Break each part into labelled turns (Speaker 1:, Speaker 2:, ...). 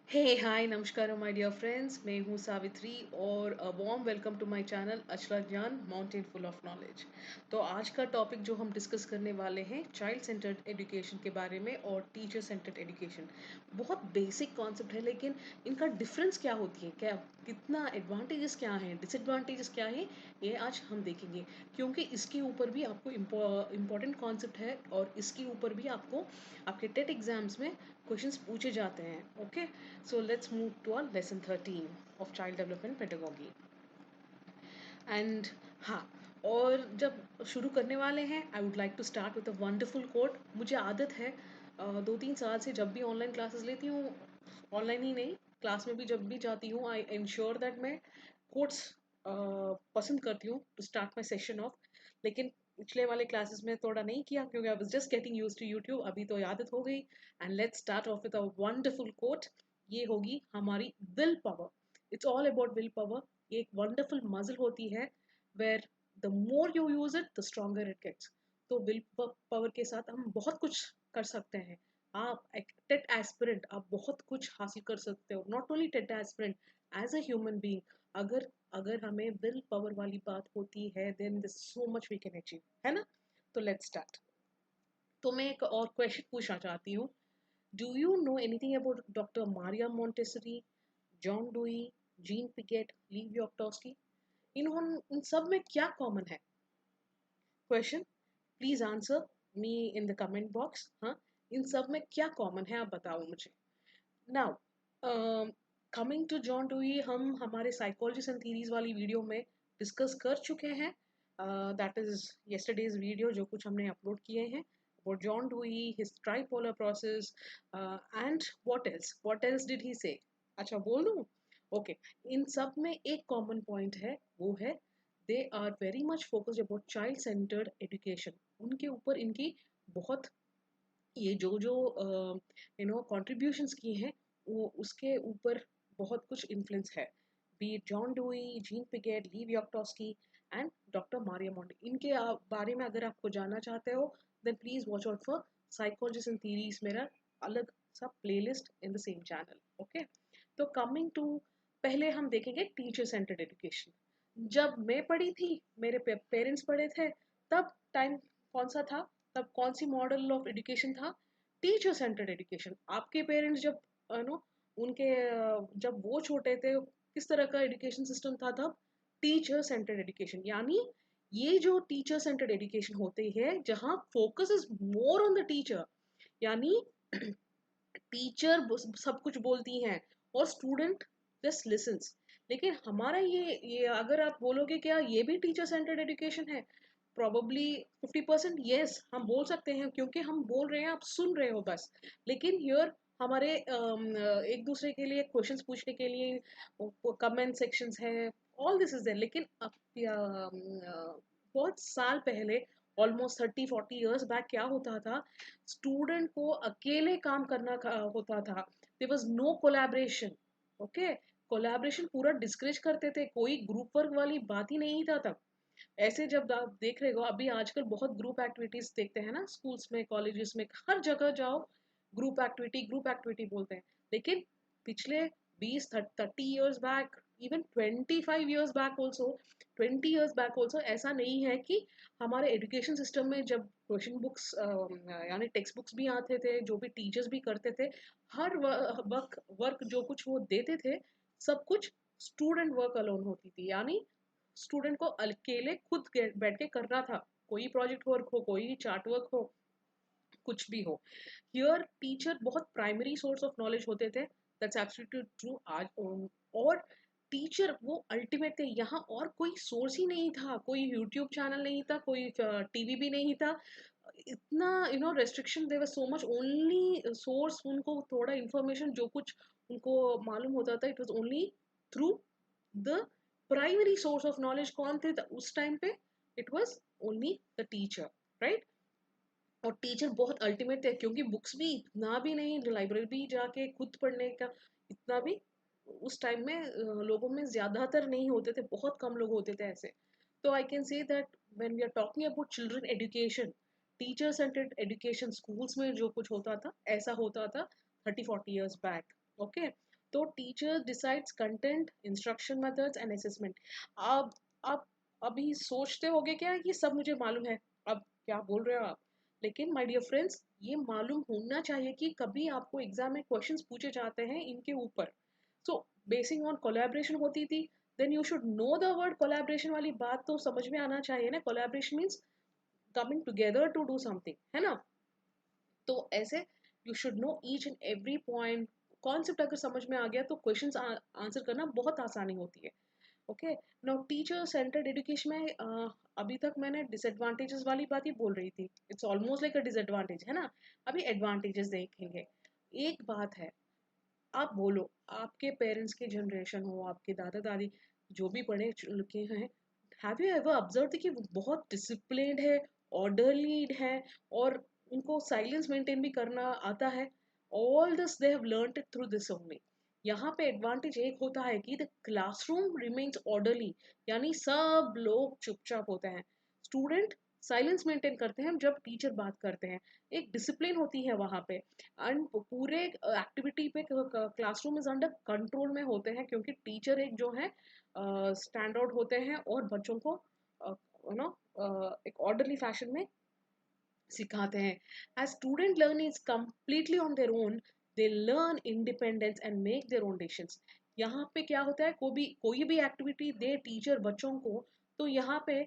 Speaker 1: हे हाय नमस्कार my dear friends, मैं हूँ सावित्री और warm welcome to my channel Achala Gyan mountain full of knowledge. तो आज का टॉपिक जो हम डिस्कस करने वाले हैं चाइल्ड सेंटर्ड एजुकेशन के बारे में और टीचर सेंटर्ड एजुकेशन। बहुत बेसिक कॉन्सेप्ट है, लेकिन इनका डिफरेंस क्या होती है, क्या कितना एडवांटेजेस क्या हैं, डिसएडवांटेजेस क्या है, ये आज हम देखेंगे। क्योंकि इसके ऊपर भी आपको इम्पोर्टेंट कॉन्सेप्ट है और इसके ऊपर भी आपको आपके टेट एग्जाम्स में क्वेश्चंस पूछे जाते हैं। Okay, so let's move to our lesson 13 of child development pedagogy. And हाँ, और जब शुरू करने वाले हैं I would like to start with a wonderful quote. मुझे आदत है 2-3 साल से जब भी ऑनलाइन क्लासेस लेती हूँ, ऑनलाइन ही नहीं क्लास में भी जब भी जाती हूँ, आई इंश्योर दैट मैं कोट्स पसंद करती हूँ to start my session off. लेकिन पिछले वाले क्लासेस में थोड़ा नहीं किया क्योंकि I was just getting used to YouTube. अभी तो आदत हो गई। And let's start off with a wonderful quote. ये होगी हमारी will power. It's all about will power. ये एक वंडरफुल मजल होती है where the more you use it the stronger it gets. तो विल पावर के साथ हम बहुत कुछ कर सकते हैं। आप एक टेट एस्पिरेंट, आप बहुत कुछ हासिल कर सकते हो। Not only TET aspirant, as a human being, अगर अगर हमें विल पावर वाली बात होती है then this so much we can achieve, है ना। तो लेट्स स्टार्ट। तो मैं एक और क्वेश्चन पूछना चाहती हूँ। Do you know anything about doctor Maria Montessori, John Dewey, Jean Piaget, Lev Vygotsky? इन सब में क्या कॉमन है? Question, please answer me in the comment box. हाँ, इन सब में क्या कॉमन है, आप बताओ मुझे। Now coming to John Dewey, हम हमारे साइकोलॉजी एंड थीरीज वाली वीडियो में डिस्कस कर चुके हैं। दैट इज यस्टरडेज वीडियो जो कुछ हमने अपलोड किए हैं about John dewy, his tripolar process and what else did he से। अच्छा, बोल दूं? ओके। इन सब में एक कॉमन पॉइंट है, वो है they are very much focused about child centred education. उनके ऊपर इनकी बहुत, ये जो जो कॉन्ट्रीब्यूशंस की हैं, वो उसके ऊपर बहुत कुछ इन्फ्लुएंस है। बी John Dewey, Jean Piaget, Lev Vygotsky and doctor Maria Monty. इनके बारे में अगर आपको जानना चाहते हो then please watch out for psychologist and theories, मेरा अलग सा playlist in the same channel. Okay, तो कमिंग टू, पहले हम देखेंगे टीचर सेंटर्ड एजुकेशन। जब मैं पढ़ी थी, मेरे पेरेंट्स पढ़े थे, तब टाइम कौन सा था, तब कौन सी मॉडल ऑफ एजुकेशन था? Teacher centred education. आपके पेरेंट्स जब नो उनके जब वो छोटे थे, किस तरह का एजुकेशन सिस्टम था तब? Teacher centred education. यानी ये जो टीचर सेंटर्ड एजुकेशन होती है, जहाँ focus is more on the teacher, यानी टीचर सब कुछ बोलती हैं और स्टूडेंट जस्ट लिसन्स। लेकिन हमारा ये अगर आप बोलोगे क्या ये भी टीचर सेंटर्ड एजुकेशन है, प्रोबेबली 50% यस हम बोल सकते हैं, क्योंकि हम बोल रहे हैं, आप सुन रहे हो बस। लेकिन हियर हमारे एक दूसरे के लिए क्वेश्चंस पूछने के लिए कमेंट सेक्शंस है, ऑल दिस इज देयर। लेकिन अब बहुत साल पहले, ऑलमोस्ट 30-40 ईयर्स बैक, क्या होता था? स्टूडेंट को अकेले काम करना होता था। There was no collaboration. Okay, collaboration पूरा डिस्करेज करते थे, कोई ग्रुप वर्क वाली बात ही नहीं था तब। ऐसे जब आप देख रहे हो, अभी आजकल बहुत ग्रुप एक्टिविटीज देखते हैं ना, स्कूल्स में, कॉलेजेस में, हर जगह जाओ ग्रुप एक्टिविटी बोलते हैं। लेकिन पिछले 20-30 years back, even 25 years back also, 20 years back also, ऐसा नहीं है कि हमारे एजुकेशन सिस्टम में जब क्वेश्चन बुक्स यानी टेक्स्ट बुक्स भी आते थे, जो भी टीचर्स भी करते थे, हर वर्क वर्क जो कुछ वो देते थे, सब कुछ स्टूडेंट वर्क अलोन होती थी। यानी स्टूडेंट को अकेले खुद बैठ के करना था, कोई प्रोजेक्ट वर्क हो, कोई चार्ट वर्क हो, कुछ भी हो। हियर टीचर बहुत प्राइमरी सोर्स ऑफ नॉलेज होते थे, दैट्स एब्सोल्युटली ट्रू आज। और टीचर वो अल्टीमेट थे, यहाँ और कोई सोर्स ही नहीं था, कोई यूट्यूब चैनल नहीं था, कोई टीवी भी नहीं था। इतना रेस्ट्रिक्शन, देवर सो मच, ओनली सोर्स उनको थोड़ा इंफॉर्मेशन जो कुछ उनको मालूम होता था, it was only through the primary source of knowledge. कौन थे उस टाइम पे? It was only the teacher, right. और टीचर बहुत अल्टीमेट थे, क्योंकि बुक्स भी इतना भी नहीं, लाइब्रेरी भी जाके खुद पढ़ने का इतना भी उस टाइम में लोगों में ज्यादातर नहीं होते थे, बहुत कम लोग होते थे ऐसे। तो I can say that when we are talking about children education, teacher centred education schools में जो कुछ होता था, ऐसा होता था 30-40 ईयर्स बैक। ओके, तो teacher decides content, instruction methods and assessment. अब आप अभी सोचते होगे क्या ये सब मुझे मालूम है, अब क्या बोल रहे हो आप? लेकिन माय डियर फ्रेंड्स, ये मालूम होना चाहिए कि कभी आपको एग्जाम में क्वेश्चंस पूछे जाते हैं इनके ऊपर। सो बेसिंग ऑन कोलैबोरेशन होती थी, then you should know the word collaboration वाली बात तो समझ में आना चाहिए ना। Collaboration means coming together to do something, है ना। तो ऐसे you should know each and every point. Concept अगर समझ में आ गया तो क्वेश्चंस आंसर करना बहुत आसानी होती है। Okay, now teacher centred education में अभी तक मैंने डिसएडवांटेजेस वाली बात ही बोल रही थी, it's almost like a disadvantage, है ना। अभी एडवांटेजेस देखेंगे। एक बात है, आप बोलो आपके पेरेंट्स की जनरेशन हो, आपके दादा दादी जो भी पढ़े लिखे हैं, हैव यू एवर ऑब्जर्व कि वो बहुत डिसिप्लिन्ड है, ऑर्डरली है, और उनको साइलेंस मेंटेन भी करना आता है। All this they have learned it through this only. यहाँ पे एडवांटेज एक होता है कि द क्लासरूम रिमेन्स ऑर्डरली, यानी सब लोग चुपचाप होते हैं। स्टूडेंट साइलेंस मेंटेन करते हैं जब टीचर बात करते हैं। एक डिसिप्लिन होती है वहाँ पे, एंड पूरे एक्टिविटी पे क्लासरूम इज अंडर कंट्रोल में होते हैं, क्योंकि टीचर एक जो है स्टैंड आउट होते हैं और बच्चों को नो एक ऑर्डरली फैशन में सिखाते हैं। As student learn is completely on their own, they learn independence and make their own decisions. यहाँ पे क्या होता है, कोई भी एक्टिविटी दे टीचर बच्चों को, तो यहाँ पे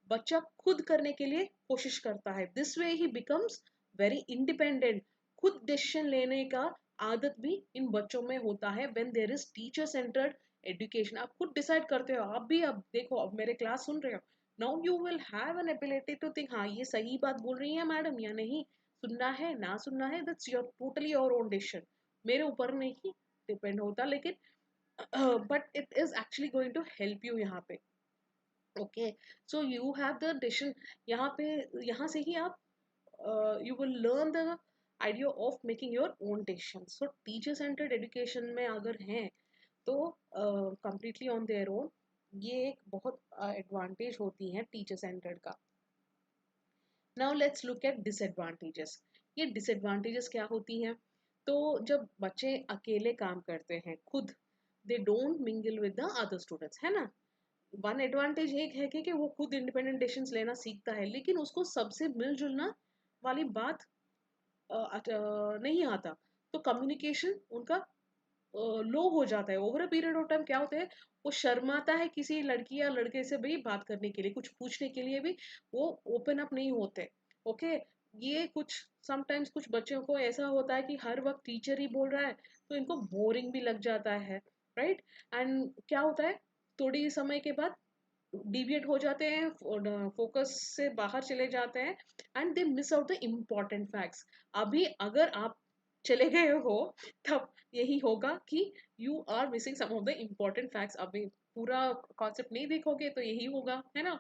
Speaker 1: बच्चा खुद करने के लिए कोशिश करता है। This way he becomes very independent. खुद डिसीजन लेने का आदत भी इन बच्चों में होता है when there is teacher centred education. आप खुद डिसाइड करते हो, आप भी अब देखो, अब मेरे क्लास सुन रहे हो, now you will have an ability to think, हाँ ये सही बात बोल रही है मैडम या नहीं, सुनना है ना सुनना है, that's your totally your own decision, मेरे ऊपर नहीं डिपेंड होता। लेकिन but it is actually going to help you यहाँ पे। Okay, so you have the decision. यहाँ पे, यहाँ से ही आप you will learn the idea of making your own decision. So teacher centred education में अगर हैं तो कंप्लीटली ऑन देयर ओन, ये एक बहुत एडवांटेज होती है टीचर सेंटर्ड का। Now let's look at disadvantages. ये डिसएडवांटेजेस क्या होती हैं? तो जब बच्चे अकेले काम करते हैं खुद, they don't mingle with the other students, है ना। वन एडवांटेज एक है कि वो खुद इंडिपेंडेंट डिसीजंस लेना सीखता है, लेकिन उसको सबसे मिलजुलना वाली बात नहीं आता। तो कम्युनिकेशन उनका लो हो जाता है over a period of time. क्या होता है, वो शर्माता है किसी लड़की या लड़के से भी बात करने के लिए, कुछ पूछने के लिए भी वो ओपन अप नहीं होते। ओके, ये कुछ समटाइम्स कुछ बच्चों को ऐसा होता है कि हर वक्त टीचर ही बोल रहा है, तो इनको बोरिंग भी लग जाता है, राइट। एंड क्या होता है, थोड़ी समय के बाद डिविएट हो जाते हैं, फोकस से बाहर चले जाते हैं, and they miss out the important facts. अभी अगर आप चले गए हो तब यही होगा कि you are missing some of the important facts. अभी पूरा कॉन्सेप्ट नहीं देखोगे तो यही होगा, है ना।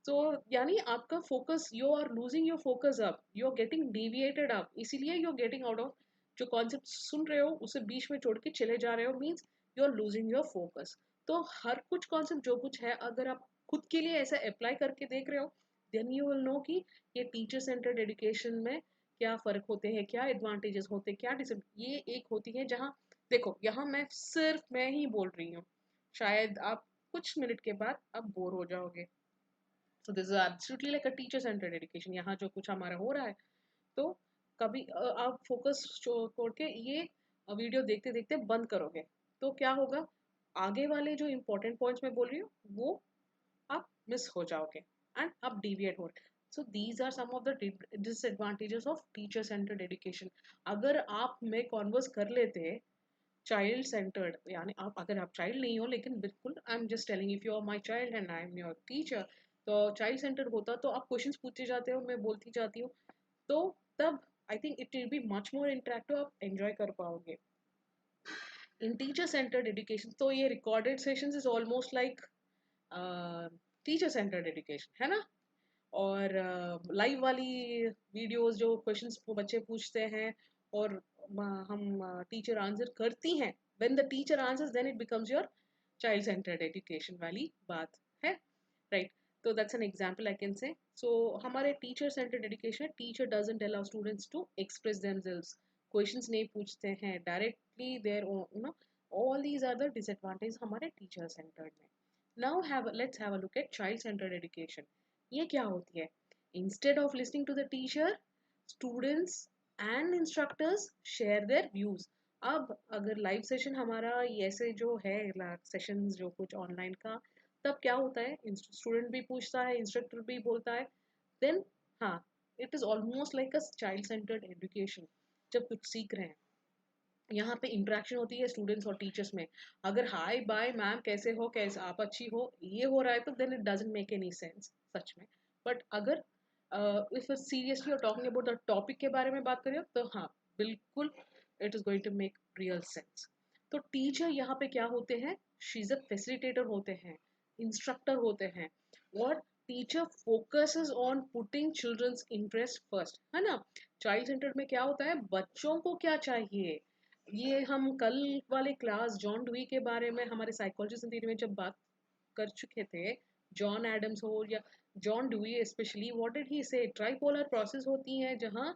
Speaker 1: तो यानी आपका focus, you are losing your focus, up you are getting deviated up, इसीलिए you are getting out of जो कॉन्सेप्ट सुन रहे हो उसे बीच में छोड़ के चले जा रहे हो, means you are losing your focus. तो हर कुछ कॉन्सेप्ट जो कुछ है, अगर आप खुद के लिए ऐसा अप्लाई करके देख रहे हो, देन यू विल नो कि ये टीचर सेंटर्ड एजुकेशन में क्या फर्क होते हैं, क्या एडवांटेजेस होते हैं, क्या ये एक होती है जहाँ, देखो यहाँ मैं सिर्फ मैं ही बोल रही हूँ, शायद आप कुछ मिनट के बाद आप बोर हो जाओगे। So this is absolutely like a teacher centred education, यहाँ जो कुछ हमारा हो रहा है। तो कभी आप फोकस छोड़ के ये वीडियो देखते देखते बंद करोगे, तो क्या होगा, आगे वाले जो इंपॉर्टेंट पॉइंट्स मैं बोल रही हूँ वो आप मिस हो जाओगे एंड आप डिविएट हो रहे। So these are some of the disadvantages of teacher centred education. अगर आप में कॉन्वर्स कर लेते चाइल्ड सेंटर्ड, यानी आप अगर आप चाइल्ड नहीं हो, लेकिन बिल्कुल I am just telling, if you are my child and I am your teacher, तो चाइल्ड सेंटर्ड होता तो आप क्वेश्चंस पूछते जाते हो, मैं बोलती जाती हूँ, तो तब I think it will be much more interactive, आप एंजॉय कर पाओगे। इन टीचर सेंटर्ड एजुकेशन तो ये recorded sessions is almost like teacher centred education, है ना। और लाइव वाली वीडियोस जो क्वेश्चंस बच्चे पूछते हैं और हम टीचर आंसर करती हैं, when the teacher answers then it becomes your child centred education वाली बात है, राइट। तो that's an example I can say. So हमारे teacher centred education, teacher doesn't allow students to express themselves, questions नहीं पूछते हैं directly, there no all these are the disadvantage हमारे teacher centered में. Now let's have a look at child centred education. ये क्या होती है? Instead of listening to the teacher, students and instructors share their views. अब अगर live session हमारा ऐसे जो है सेशन जो कुछ ऑनलाइन का, तब क्या होता है, स्टूडेंट भी पूछता है, इंस्ट्रक्टर भी बोलता है, देन हाँ, it is almost like a child centred education. जब कुछ सीख रहे हैं, यहाँ पे इंटरेक्शन होती है स्टूडेंट्स और टीचर्स में. अगर हाय बाय मैम कैसे हो, कैसे आप अच्छी हो, ये हो रहा है, तो then it doesn't make any sense सच में. बट अगर इफ सीरियसली और टॉकिंग अबाउट द टॉपिक के बारे में बात करें, तो हाँ, बिल्कुल it is going to make real sense. तो टीचर यहाँ पे क्या होते हैं? शी इज अ फैसिलिटेटर होते हैं, इंस्ट्रक्टर होते हैं, और teacher focuses on putting children's interest first, है ना. चाइल्ड सेंटर में क्या होता है, बच्चों को क्या चाहिए, ये हम कल वाले क्लास जॉन डुई के बारे में हमारे साइकोलॉजी थ्योरी में जब बात कर चुके थे. जॉन एडम्स हो या John Dewey specially, what did he say, tripolar process होती है जहाँ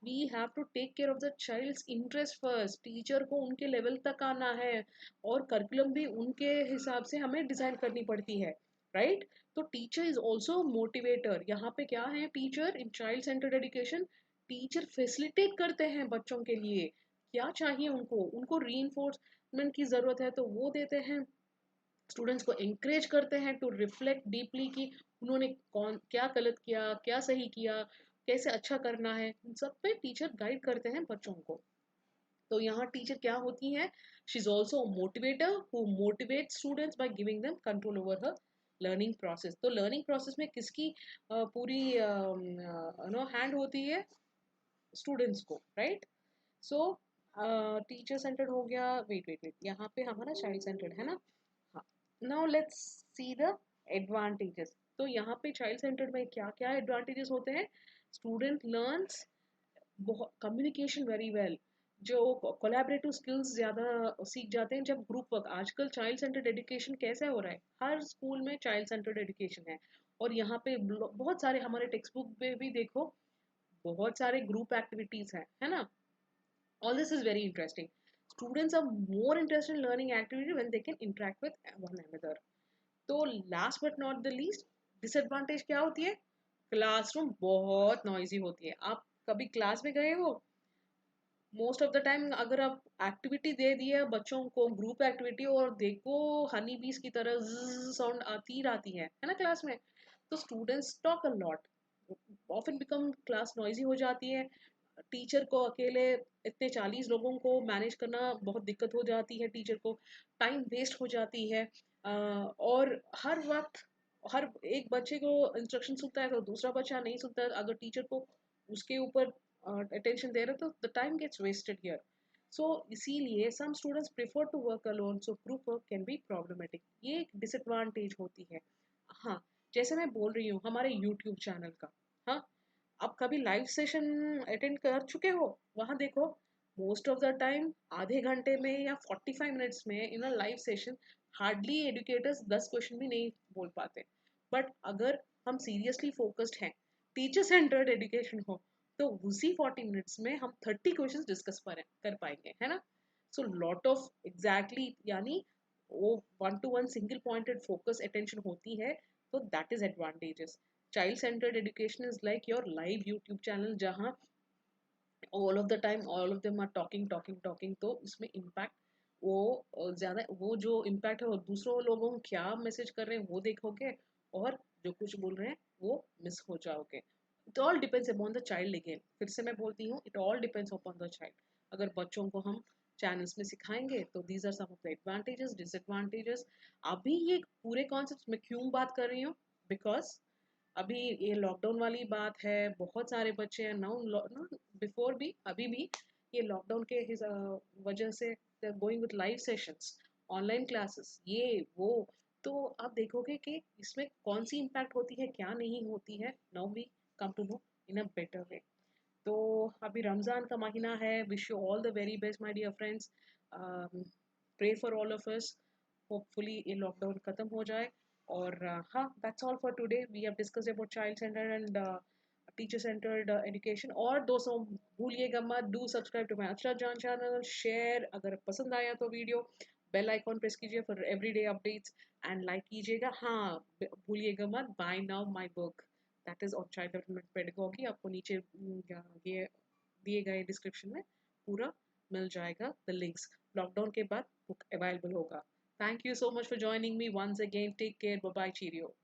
Speaker 1: we have to take care of the child's interest first. Teacher को उनके लेवल तक आना है, और करिकुलम भी उनके हिसाब से हमें डिजाइन करनी पड़ती है, राइट. तो टीचर इज ऑल्सो मोटिवेटर. यहाँ पे क्या है, teacher in child centred education, teacher facilitate करते हैं बच्चों के लिए. क्या चाहिए उनको, उनको रीइंफोर्समेंट की ज़रूरत है तो वो देते हैं. स्टूडेंट्स को encourage करते हैं टू रिफ्लेक्ट डीपली कि उन्होंने कौन क्या गलत किया, क्या सही किया, कैसे अच्छा करना है. इन सब पे टीचर गाइड करते हैं बच्चों को. तो यहाँ टीचर क्या होती है, she is also motivator who motivate students by giving them control over her learning process. तो लर्निंग प्रोसेस में किसकी पूरी नो हैंड होती है? स्टूडेंट्स को, राइट. सो टीचर सेंटर्ड हो गया. वेट वेट वेट, यहाँ पे हमारा चाइल्ड सेंटर्ड है ना. हाँ. Now let's see the advantages. तो यहाँ पे चाइल्ड सेंटर्ड में क्या क्या एडवांटेजेस होते हैं? Student learns communication very well. जो कोलैबोरेटिव स्किल्स ज़्यादा सीख जाते हैं जब ग्रुप वर्क. आजकल चाइल्ड सेंटर्ड एजुकेशन कैसे हो रहा है, हर स्कूल में चाइल्ड सेंटर्ड एजुकेशन है. और यहाँ पे बहुत सारे हमारे टेक्स्ट बुक पे भी देखो, बहुत सारे ग्रुप एक्टिविटीज हैं, है ना. All this is very interesting. Students are more interested in learning activity when they can interact with one another. तो last but not the least, disadvantage क्या होती है? क्लासरूम बहुत नॉइजी होती है. आप कभी क्लास में गए हो? मोस्ट ऑफ द टाइम अगर आप एक्टिविटी दे दी है बच्चों को, ग्रुप एक्टिविटी, और देखो हनी बीस की तरह साउंड आती है ना क्लास में, तो students talk a lot, often become class noisy हो जाती है. टीचर को अकेले इतने 40 लोगों को मैनेज करना बहुत दिक्कत हो जाती है. टीचर को टाइम वेस्ट हो जाती है. और हर वक्त हर एक बच्चे को इंस्ट्रक्शन सुनता है तो दूसरा बच्चा नहीं सुनता है. अगर टीचर को उसके ऊपर अटेंशन दे रहे तो the time gets wasted here. So इसीलिए some students prefer to work alone, so group work can be problematic. ये एक डिसएडवांटेज होती है. हाँ, जैसे मैं बोल रही हूँ हमारे यूट्यूब चैनल का. हाँ, आप कभी लाइव सेशन अटेंड कर चुके हो? वहाँ देखो, मोस्ट ऑफ द टाइम आधे घंटे में या 45 मिनट्स में in a live session hardly educators 10 question भी नहीं बोल पाते. बट अगर हम सीरियसली फोकस्ड हैं, टीचर सेंटर्ड एजुकेशन हो, तो उसी 40 मिनट्स में हम 30 क्वेश्चन डिस्कस कर पाएंगे, है ना. सो लॉट ऑफ एग्जैक्टली, यानी वो one to one single pointed focus attention होती है. तो that is advantages. Child centred education is like your live YouTube channel, जहाँ all of the time all of them are talking talking talking. तो इसमें impact वो ज़्यादा, वो जो इम्पैक्ट है वो दूसरों लोगों को क्या मैसेज कर रहे हैं वो देखोगे, और जो कुछ बोल रहे हैं वो मिस हो जाओगे. It all depends upon the child. Again फिर से मैं बोलती हूँ, it all depends upon the child. अगर बच्चों को हम चैनल्स में सिखाएंगे तो these are some of the advantages, disadvantages. अभी ये पूरे कॉन्सेप्ट में क्यों बात कर रही हूँ? बिकॉज अभी ये लॉकडाउन वाली बात है, बहुत सारे बच्चे हैं नाउ, बिफोर भी, अभी भी ये लॉकडाउन के वजह से they are going with live sessions, online classes, ये वो. तो आप देखोगे कि इसमें कौन सी इम्पैक्ट होती है, क्या नहीं होती है. Now we come to know in a better way. तो अभी रमज़ान का महीना है. Wish you all the very best my dear friends. Pray for all of us. Hopefully ये लॉकडाउन खत्म हो जाए. और हाँ, that's all for today. We have discussed about child centre and teacher centred education. और दोस्तों भूलिएगा मत, do subscribe to my Akshara Jaan channel. Share अगर पसंद आया तो वीडियो, बेल आइकॉन प्रेस कीजिए for everyday updates and like कीजिएगा। हाँ, भूलिएगा मत, buy now my book that is on child development pedagogy. आपको नीचे ये दिए गए डिस्क्रिप्शन में पूरा मिल जाएगा द लिंक्स। लॉकडाउन के बाद बुक अवेलेबल होगा। Thank you so much for joining me once again. Take care, bye bye, cheerio.